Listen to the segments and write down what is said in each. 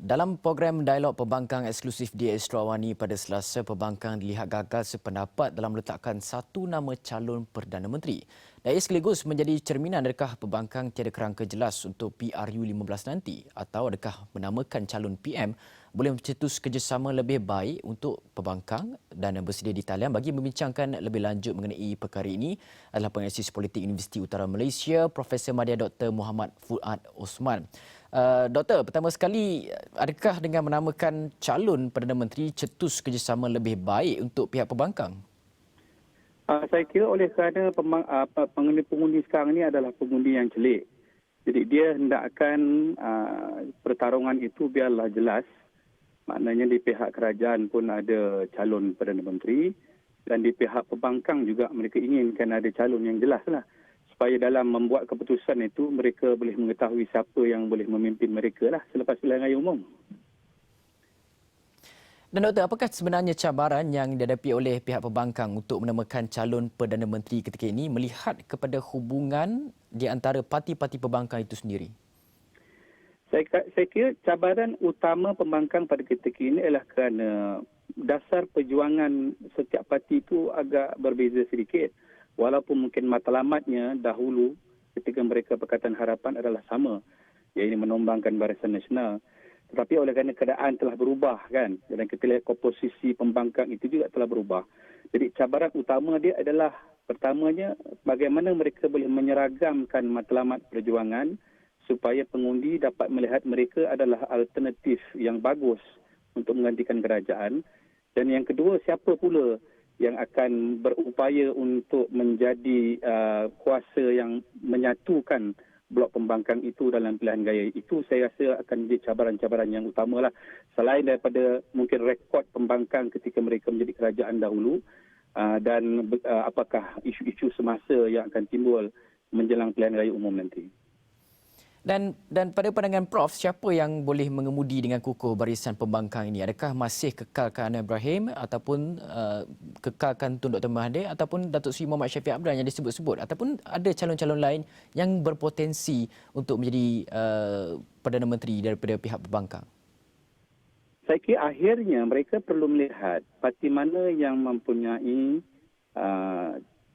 Dalam program dialog pembangkang eksklusif di Astro Awani pada Selasa, pembangkang dilihat gagal sependapat dalam meletakkan satu nama calon Perdana Menteri. Dan ia sekaligus menjadi cerminan adakah pembangkang tiada kerangka jelas untuk PRU15 nanti atau adakah menamakan calon PM boleh mencetus kerjasama lebih baik untuk pembangkang dan bersedia di talian bagi membincangkan lebih lanjut mengenai perkara ini adalah penganalisis politik Universiti Utara Malaysia, Profesor Madya Dr. Muhammad Fuad Osman. Doktor, pertama sekali, adakah dengan menamakan calon Perdana Menteri cetus kerjasama lebih baik untuk pihak pembangkang? Saya kira oleh kerana pengundi sekarang ini adalah pengundi yang celik. Jadi dia hendakkan pertarungan itu biarlah jelas. Maknanya di pihak kerajaan pun ada calon Perdana Menteri dan di pihak pembangkang juga mereka inginkan ada calon yang jelas lah. Supaya dalam membuat keputusan itu mereka boleh mengetahui siapa yang boleh memimpin mereka lah selepas pilihan raya umum. Dan Doktor, apakah sebenarnya cabaran yang dihadapi oleh pihak pembangkang untuk menamakan calon Perdana Menteri ketika ini melihat kepada hubungan di antara parti-parti pembangkang itu sendiri? Saya kira cabaran utama pembangkang pada ketika ini ialah kerana dasar perjuangan setiap parti itu agak berbeza sedikit. Walaupun mungkin matlamatnya dahulu ketika mereka Pakatan Harapan adalah sama, iaitu menombangkan Barisan Nasional. Tetapi oleh kerana keadaan telah berubah kan, dan kita lihat komposisi pembangkang itu juga telah berubah. Jadi cabaran utama dia adalah pertamanya bagaimana mereka boleh menyeragamkan matlamat perjuangan supaya pengundi dapat melihat mereka adalah alternatif yang bagus untuk menggantikan kerajaan. Dan yang kedua, siapa pula yang akan berupaya untuk menjadi kuasa yang menyatukan blok pembangkang itu dalam pilihan raya itu, saya rasa akan menjadi cabaran-cabaran yang utamalah. Selain daripada mungkin rekod pembangkang ketika mereka menjadi kerajaan dahulu dan apakah isu-isu semasa yang akan timbul menjelang pilihan raya umum nanti. Dan pada pandangan Prof, siapa yang boleh mengemudi dengan kukuh barisan pembangkang ini? Adakah masih kekalkan Anwar Ibrahim ataupun kekalkan Tun Dr. Mahathir ataupun Datuk Seri Muhammad Syafiq Amran yang disebut-sebut ataupun ada calon-calon lain yang berpotensi untuk menjadi Perdana Menteri daripada pihak pembangkang? Saya kira akhirnya mereka perlu melihat parti mana yang mempunyai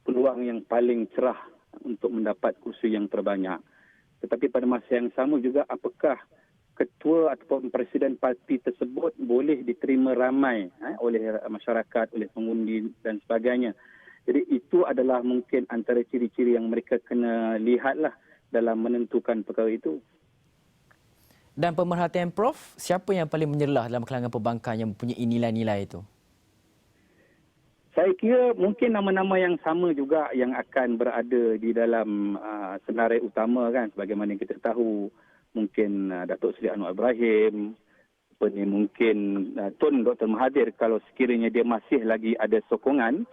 peluang yang paling cerah untuk mendapat kursi yang terbanyak. Tetapi pada masa yang sama juga apakah ketua ataupun presiden parti tersebut boleh diterima ramai oleh masyarakat, oleh pengundi dan sebagainya. Jadi itu adalah mungkin antara ciri-ciri yang mereka kena lihatlah dalam menentukan perkara itu. Dan pemerhatian Prof, siapa yang paling menyerlah dalam kalangan pembangkang yang mempunyai nilai-nilai itu? Saya kira mungkin nama-nama yang sama juga yang akan berada di dalam senarai utama kan, sebagaimana yang kita tahu mungkin Datuk Seri Anwar Ibrahim, mungkin Tun Dr. Mahathir kalau sekiranya dia masih lagi ada sokongan,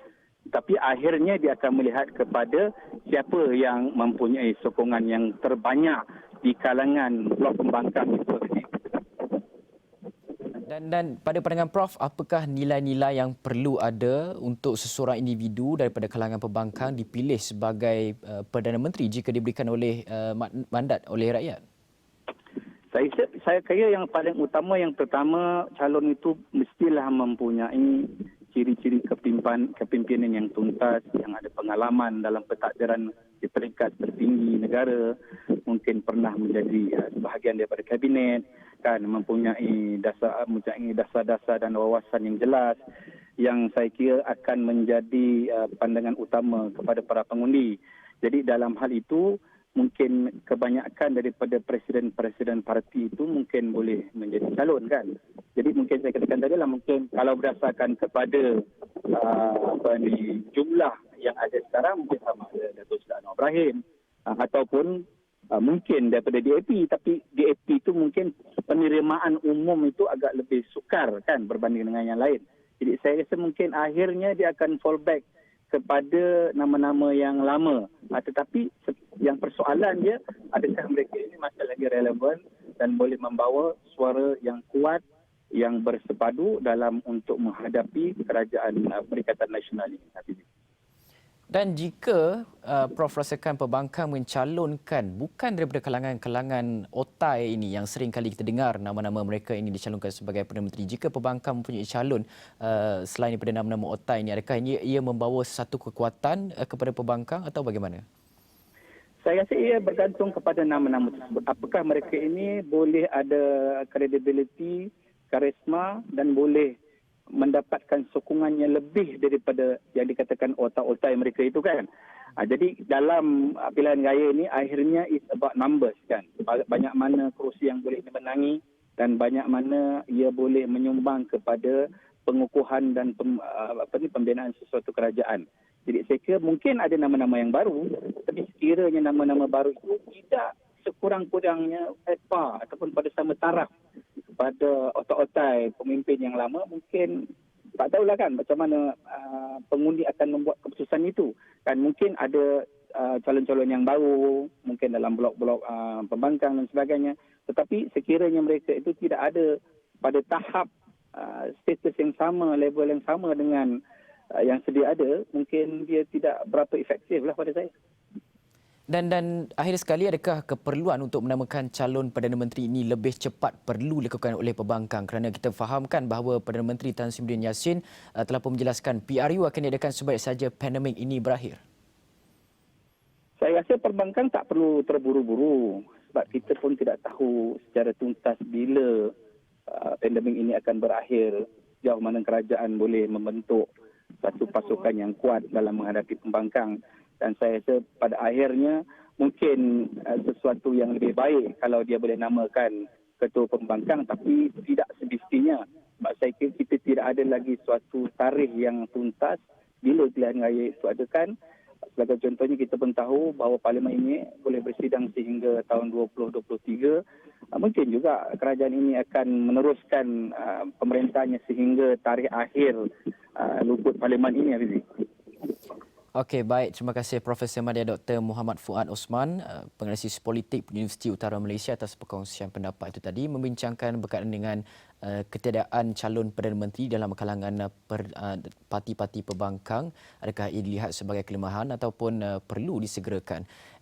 tapi akhirnya dia akan melihat kepada siapa yang mempunyai sokongan yang terbanyak di kalangan blok pembangkang itu. Dan pada pandangan Prof, apakah nilai-nilai yang perlu ada untuk seseorang individu daripada kalangan pembangkang dipilih sebagai Perdana Menteri jika diberikan oleh mandat oleh rakyat? Saya kira yang paling utama, yang pertama, calon itu mestilah mempunyai ciri-ciri kepimpinan yang tuntas, yang ada pengalaman dalam pentadbiran di peringkat tertinggi negara, mungkin pernah menjadi sebahagian daripada kabinet, kan, mempunyai dasar-dasar dan wawasan yang jelas yang saya kira akan menjadi pandangan utama kepada para pengundi. Jadi dalam hal itu mungkin kebanyakan daripada presiden-presiden parti itu mungkin boleh menjadi calon kan. Jadi mungkin saya katakan tadi lah, mungkin kalau berdasarkan kepada jumlah yang ada sekarang mungkin sama ada Datuk Seri Anwar Ibrahim ataupun mungkin daripada DAP, tapi DAP itu mungkin penerimaan umum itu agak lebih sukar kan berbanding dengan yang lain. Jadi saya rasa mungkin akhirnya dia akan fallback kepada nama-nama yang lama. Tetapi yang persoalan dia, adakah mereka ini masih lagi relevan dan boleh membawa suara yang kuat, yang bersepadu dalam untuk menghadapi kerajaan Perikatan Nasional ini. Dan jika Prof rasakan perbankan mencalonkan bukan daripada kalangan-kalangan otai ini yang sering kali kita dengar nama-nama mereka ini dicalonkan sebagai Perdana Menteri, jika perbankan mempunyai calon selain daripada nama-nama otai ini, adakah ia membawa satu kekuatan kepada perbankan atau bagaimana? Saya rasa ia bergantung kepada nama-nama tersebut. Apakah mereka ini boleh ada credibility, karisma dan boleh mendapatkan sokongan yang lebih daripada yang dikatakan otak-otak mereka itu kan. Jadi dalam pilihan raya ini akhirnya it's about numbers kan. Banyak mana kerusi yang boleh dimenangi dan banyak mana ia boleh menyumbang kepada pengukuhan dan pembinaan sesuatu kerajaan. Jadi saya kira mungkin ada nama-nama yang baru, tapi sekiranya nama-nama baru itu tidak sekurang-kurangnya at par ataupun pada sama taraf pada otak-otak pemimpin yang lama, mungkin tak tahulah kan macam mana pengundi akan membuat keputusan itu. Kan mungkin ada calon-calon yang baru, mungkin dalam blok-blok pembangkang dan sebagainya. Tetapi sekiranya mereka itu tidak ada pada tahap status yang sama, level yang sama dengan yang sedia ada, mungkin dia tidak berapa efektif lah pada saya. Dan akhir sekali, adakah keperluan untuk menamakan calon Perdana Menteri ini lebih cepat perlu dilakukan oleh perbankan? Kerana kita fahamkan bahawa Perdana Menteri Tan Sri Muhyiddin Yassin telah pun menjelaskan PRU akan diadakan sebaik saja pandemik ini berakhir. Saya rasa perbankan tak perlu terburu-buru sebab kita pun tidak tahu secara tuntas bila pandemik ini akan berakhir, sejauh mana kerajaan boleh membentuk satu pasukan yang kuat dalam menghadapi pembangkang. Dan saya rasa pada akhirnya mungkin sesuatu yang lebih baik kalau dia boleh namakan ketua pembangkang, tapi tidak semestinya. Sebab saya kira kita tidak ada lagi suatu tarikh yang tuntas bila pilihan raya itu adakan. Sebagai contohnya, kita pun tahu bahawa parlimen ini boleh bersidang sehingga tahun 2023. Mungkin juga kerajaan ini akan meneruskan pemerintahnya sehingga tarikh akhir luput parlimen ini, Hafizi. Okey, baik. Terima kasih Profesor Madya Dr. Muhammad Fuad Osman, penganalisis politik Universiti Utara Malaysia atas perkongsian pendapat itu tadi, membincangkan berkaitan dengan ketiadaan calon Perdana Menteri dalam kalangan parti-parti pembangkang. Adakah ia dilihat sebagai kelemahan ataupun perlu disegerakan?